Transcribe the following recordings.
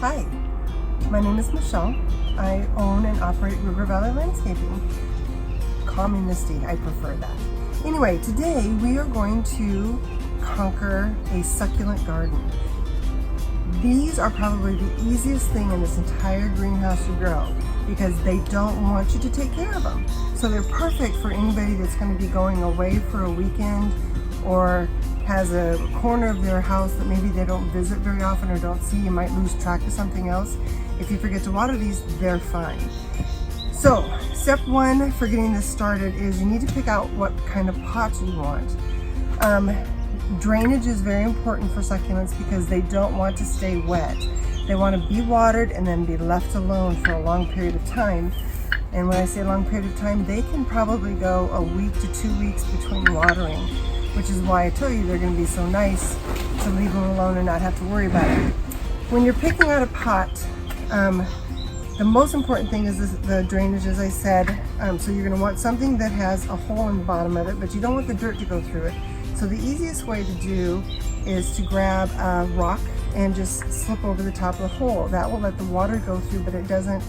Hi, my name is Michelle. I own and operate River Valley Landscaping. Call me Misty, I prefer that. Anyway, today we are going to conquer a succulent garden. These are probably the easiest thing in this entire greenhouse to grow because they don't want you to take care of them. So they're perfect for anybody that's going to be going away for a weekend or has a corner of their house that maybe they don't visit very often or don't see. You might lose track of something else. If you forget to water these, they're fine. So step one for getting this started is you need to pick out what kind of pots you want. Drainage is very important for succulents because they don't want to stay wet. They want to be watered and then be left alone for a long period of time. And when I say a long period of time, they can probably go a week to 2 weeks between watering, which is why I tell you they're going to be so nice to leave them alone and not have to worry about it. When you're picking out a pot, the most important thing is the drainage, as I said. So you're going to want something that has a hole in the bottom of it, but you don't want the dirt to go through it. So the easiest way to do is to grab a rock and just slip over the top of the hole. That will let the water go through, but it doesn't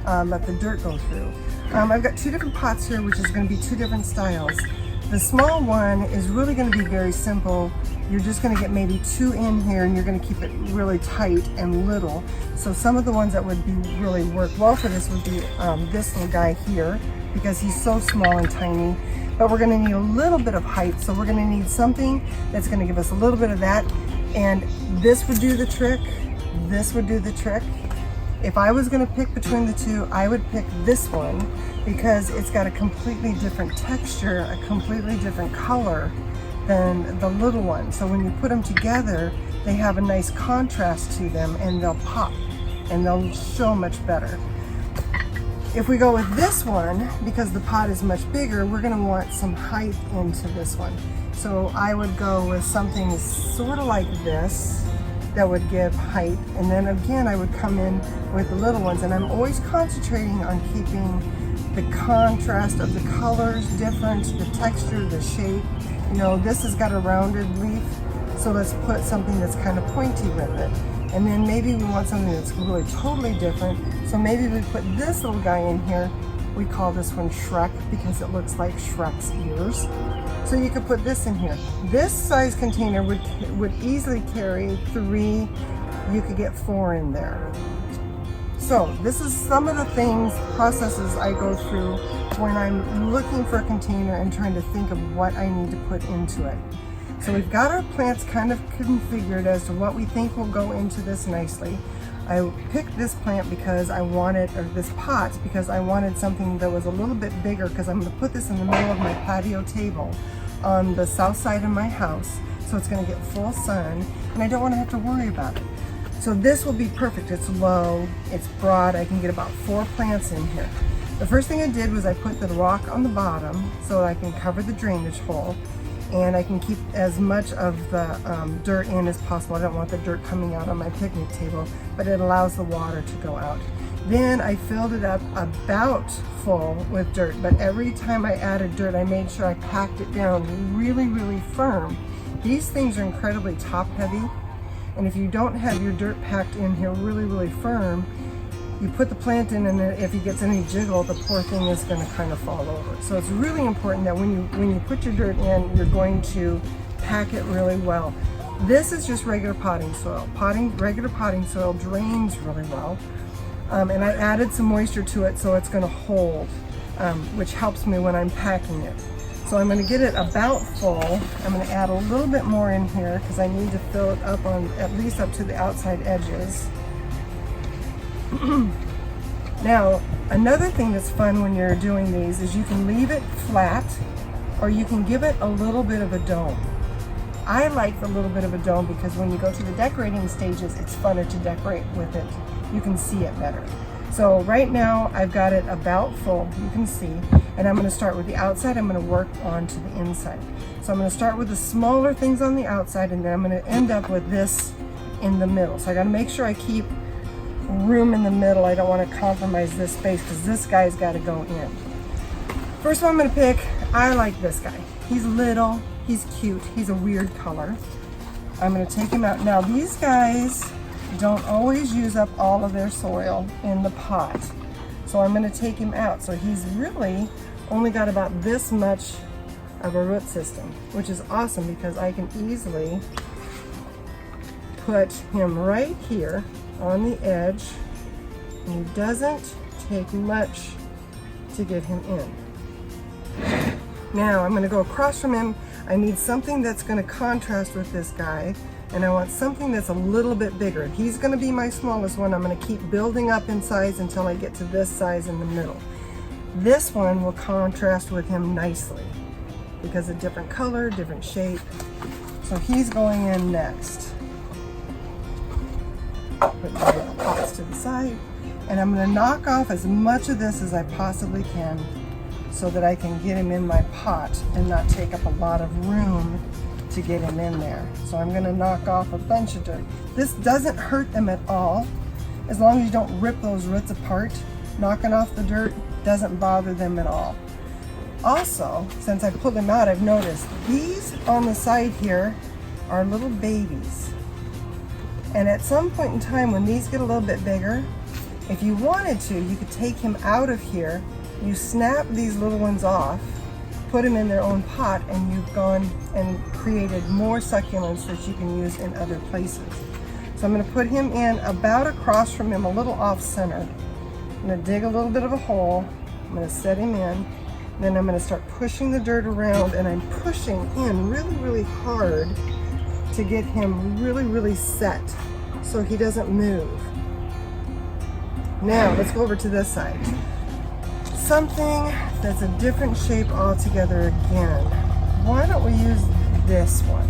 let the dirt go through. I've got two different pots here, which is going to be two different styles. The small one is really going to be very simple. You're just going to get maybe two in here and you're going to keep it really tight and little. So some of the ones that would be really work well for this would be this little guy here because he's so small and tiny. But we're going to need a little bit of height, so we're going to need something that's going to give us a little bit of that. And this would do the trick. This would do the trick. If I was going to pick between the two, I would pick this one because it's got a completely different texture, a completely different color than the little one. So when you put them together, they have a nice contrast to them and they'll pop and they'll show much better. If we go with this one, because the pot is much bigger, we're going to want some height into this one. So I would go with something sort of like this that would give height, and then again I would come in with the little ones, and I'm always concentrating on keeping the contrast of the colors different, the texture, the shape. You know, this has got a rounded leaf, so let's put something that's kind of pointy with it. And then maybe we want something that's really totally different, so maybe we put this little guy in here. We call this one Shrek because it looks like Shrek's ears. So you could put this in here. This size container would easily carry 3. You could get 4 in there. So this is some of the processes I go through when I'm looking for a container and trying to think of what I need to put into it. So we've got our plants kind of configured as to what we think will go into this nicely. I picked this plant because I wanted, or this pot, because I wanted something that was a little bit bigger because I'm going to put this in the middle of my patio table on the south side of my house. So it's going to get full sun and I don't want to have to worry about it. So this will be perfect. It's low, it's broad, I can get about 4 plants in here. The first thing I did was I put the rock on the bottom so I can cover the drainage hole and I can keep as much of the dirt in as possible. I don't want the dirt coming out on my picnic table, but it allows the water to go out. Then I filled it up about full with dirt, but every time I added dirt, I made sure I packed it down really, really firm. These things are incredibly top heavy, and if you don't have your dirt packed in here really, really firm, you put the plant in and if it gets any jiggle, the poor thing is going to kind of fall over. So it's really important that when you put your dirt in, you're going to pack it really well. This is just regular potting soil. Regular potting soil drains really well. And I added some moisture to it so it's going to hold, which helps me when I'm packing it. So I'm going to get it about full. I'm going to add a little bit more in here because I need to fill it up on at least up to the outside edges. Now, another thing that's fun when you're doing these is you can leave it flat or you can give it a little bit of a dome. I like the little bit of a dome because when you go to the decorating stages, it's funner to decorate with it. You can see it better. So right now I've got it about full, you can see, and I'm going to start with the outside. I'm going to work on to the inside. So I'm going to start with the smaller things on the outside and then I'm going to end up with this in the middle. So I got to make sure I keep room in the middle. I don't want to compromise this space because this guy's got to go in. First one I'm going to pick, I like this guy. He's little, he's cute, he's a weird color. I'm going to take him out. Now these guys don't always use up all of their soil in the pot. So I'm going to take him out. So he's really only got about this much of a root system, which is awesome because I can easily put him right here on the edge, and it doesn't take much to get him in. Now I'm going to go across from him. I need something that's going to contrast with this guy, and I want something that's a little bit bigger. He's going to be my smallest one. I'm going to keep building up in size until I get to this size in the middle. This one will contrast with him nicely because of different color, different shape. So he's going in next. Put my pots to the side, and I'm going to knock off as much of this as I possibly can so that I can get him in my pot and not take up a lot of room to get him in there. So I'm going to knock off a bunch of dirt. This doesn't hurt them at all. As long as you don't rip those roots apart, knocking off the dirt doesn't bother them at all. Also, since I pulled them out, I've noticed these on the side here are little babies. And at some point in time when these get a little bit bigger, if you wanted to, you could take him out of here. You snap these little ones off, put them in their own pot, and you've gone and created more succulents that you can use in other places. So I'm going to put him in about across from him, a little off center. I'm going to dig a little bit of a hole. I'm going to set him in. Then I'm going to start pushing the dirt around, and I'm pushing in really, really hard to get him really, really set so he doesn't move. Now let's go over to this side. Something that's a different shape altogether again. Why don't we use this one?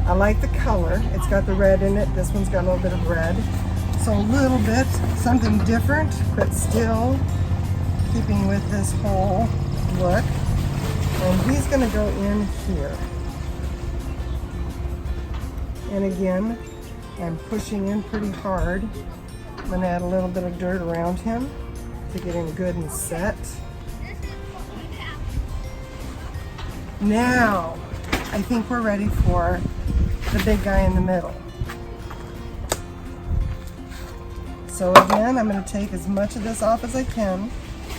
I like the color. It's got the red in it. This one's got a little bit of red. So a little bit, something different, but still keeping with this whole look. And he's going to go in here. And again, I'm pushing in pretty hard. I'm going to add a little bit of dirt around him to get him good and set. Now, I think we're ready for the big guy in the middle. So again, I'm going to take as much of this off as I can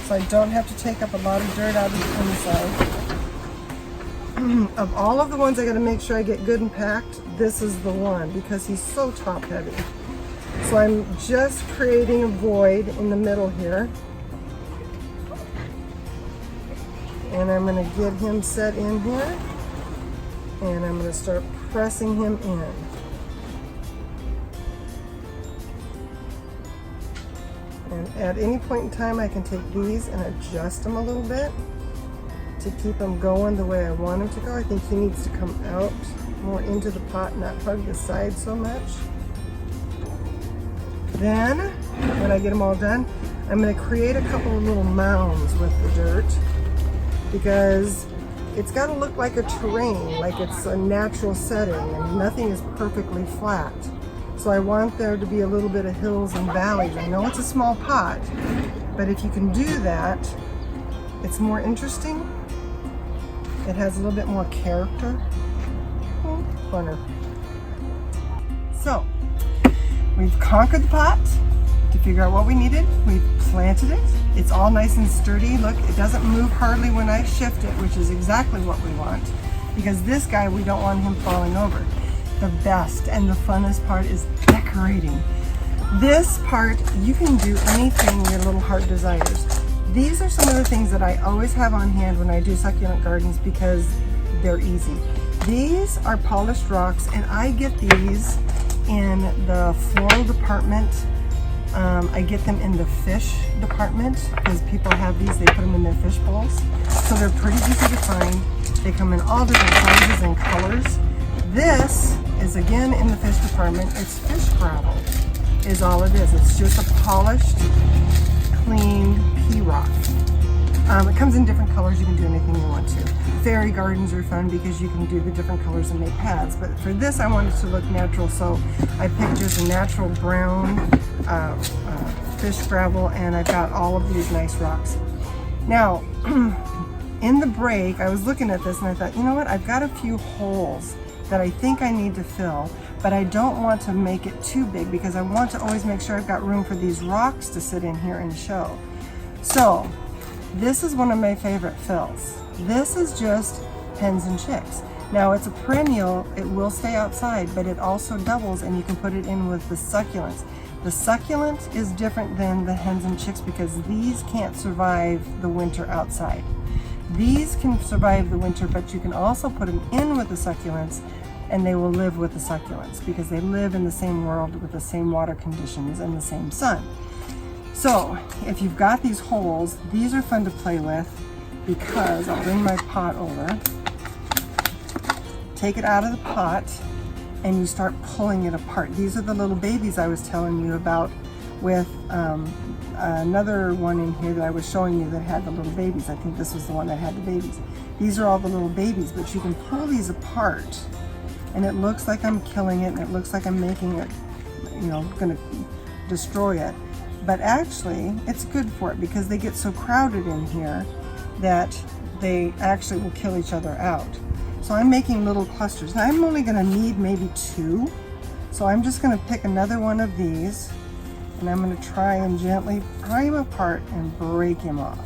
so I don't have to take up a lot of dirt out of the inside. Of all of the ones I got to make sure I get good and packed, this is the one because he's so top heavy. So I'm just creating a void in the middle here. And I'm going to get him set in here. And I'm going to start pressing him in. And at any point in time, I can take these and adjust them a little bit to keep him going the way I want him to go. I think he needs to come out more into the pot, not hug the side so much. Then, when I get them all done, I'm going to create a couple of little mounds with the dirt because it's got to look like a terrain, like it's a natural setting, and nothing is perfectly flat. So I want there to be a little bit of hills and valleys. I know it's a small pot, but if you can do that, it's more interesting. It has a little bit more character. Funner. So, we've conquered the pot to figure out what we needed. We've planted it. It's all nice and sturdy. Look, it doesn't move hardly when I shift it, which is exactly what we want. Because this guy, we don't want him falling over. The best and the funnest part is decorating. This part, you can do anything your little heart desires. These are some of the things that I always have on hand when I do succulent gardens because they're easy. These are polished rocks, and I get these in the floral department. I get them in the fish department because people have these, they put them in their fish bowls. So they're pretty easy to find. They come in all different sizes and colors. This is again in the fish department. It's fish gravel is all it is. It's just a polished, clean pea rock. It comes in different colors. You can do anything you want to. Fairy gardens are fun because you can do the different colors and make paths. But for this, I wanted to look natural, so I picked just a natural brown fish gravel, and I've got all of these nice rocks. Now, in the break, I was looking at this and I thought, you know what? I've got a few holes that I think I need to fill. but I don't want to make it too big because I want to always make sure I've got room for these rocks to sit in here and show. So this is one of my favorite fills. This is just hens and chicks. Now it's a perennial, it will stay outside, but it also doubles and you can put it in with the succulents. The succulent is different than the hens and chicks because these can't survive the winter outside. These can survive the winter, but you can also put them in with the succulents and they will live with the succulents because they live in the same world with the same water conditions and the same sun. So if you've got these holes, these are fun to play with because I'll bring my pot over, take it out of the pot, and you start pulling it apart. These are the little babies I was telling you about with another one in here that I was showing you that had the little babies. I think this was the one that had the babies. These are all the little babies, but you can pull these apart and it looks like I'm killing it and it looks like I'm making it, you know, gonna destroy it. But actually, it's good for it because they get so crowded in here that they actually will kill each other out. So I'm making little clusters. Now I'm only gonna need maybe 2. So I'm just gonna pick another one of these and I'm gonna try and gently pry him apart and break him off.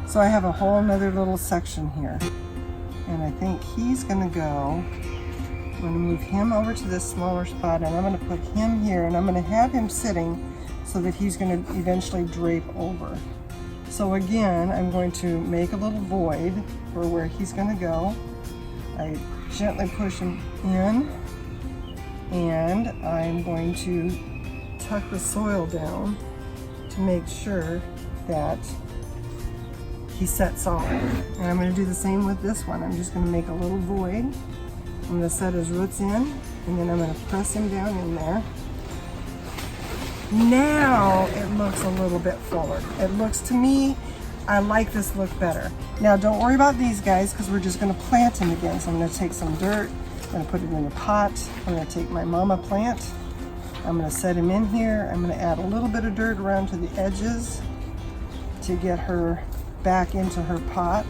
So I have a whole nother little section here. And I think he's gonna go, I'm gonna move him over to this smaller spot and I'm gonna put him here and I'm gonna have him sitting so that he's gonna eventually drape over. So again, I'm going to make a little void for where he's gonna go. I gently push him in and I'm going to tuck the soil down to make sure that he sets solid. And I'm gonna do the same with this one. I'm just gonna make a little void. I'm gonna set his roots in and then I'm gonna press him down in there. Now it looks a little bit fuller. It looks, to me, I like this look better. Now don't worry about these guys because we're just gonna plant them again. So I'm gonna take some dirt, I'm gonna put it in a pot. I'm gonna take my mama plant. I'm gonna set him in here. I'm gonna add a little bit of dirt around to the edges to get her back into her pot.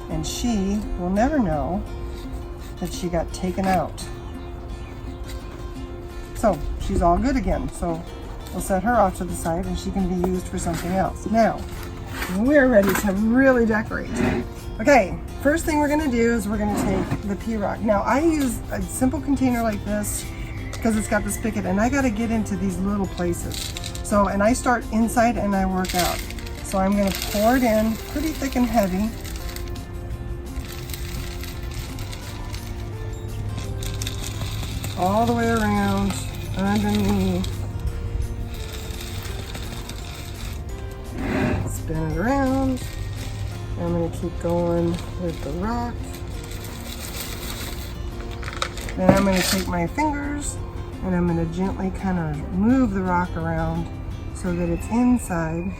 And she will never know that she got taken out. So she's all good again. So we'll set her off to the side and she can be used for something else. Now, we're ready to really decorate. Okay, first thing we're gonna do is we're gonna take the pea rock. Now I use a simple container like this because it's got the spigot and I gotta get into these little places. So, and I start inside and I work out. So I'm gonna pour it in pretty thick and heavy. All the way around, underneath. Spin it around. I'm going to keep going with the rock. Then I'm going to take my fingers and I'm going to gently kind of move the rock around so that it's inside.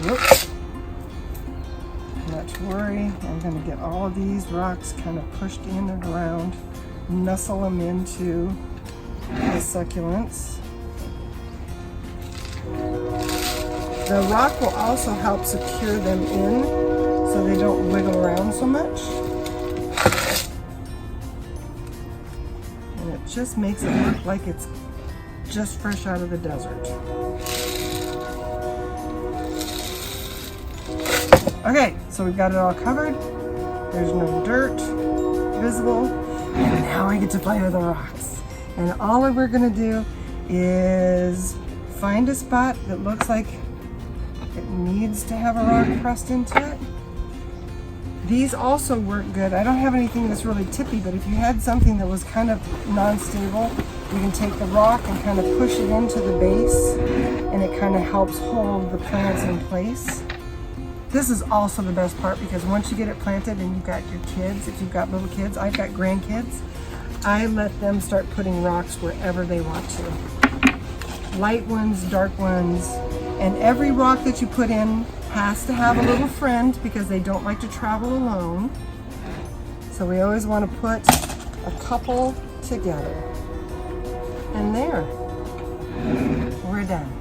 Whoops. Not to worry, I'm going to get all of these rocks kind of pushed in and around, nestle them into the succulents. The rock will also help secure them in so they don't wiggle around so much. And it just makes it look like it's just fresh out of the desert. Okay, so we've got it all covered. There's no dirt visible. And now I get to play with the rocks. And all we're gonna do is find a spot that looks like it needs to have a rock pressed into it. These also work good. I don't have anything that's really tippy, but if you had something that was kind of non-stable, you can take the rock and kind of push it into the base, and it kind of helps hold the plants in place. This is also the best part because once you get it planted and you've got your kids, if you've got little kids, I've got grandkids, I let them start putting rocks wherever they want to. Light ones, dark ones, and every rock that you put in has to have a little friend because they don't like to travel alone. So we always want to put a couple together. And there, we're done.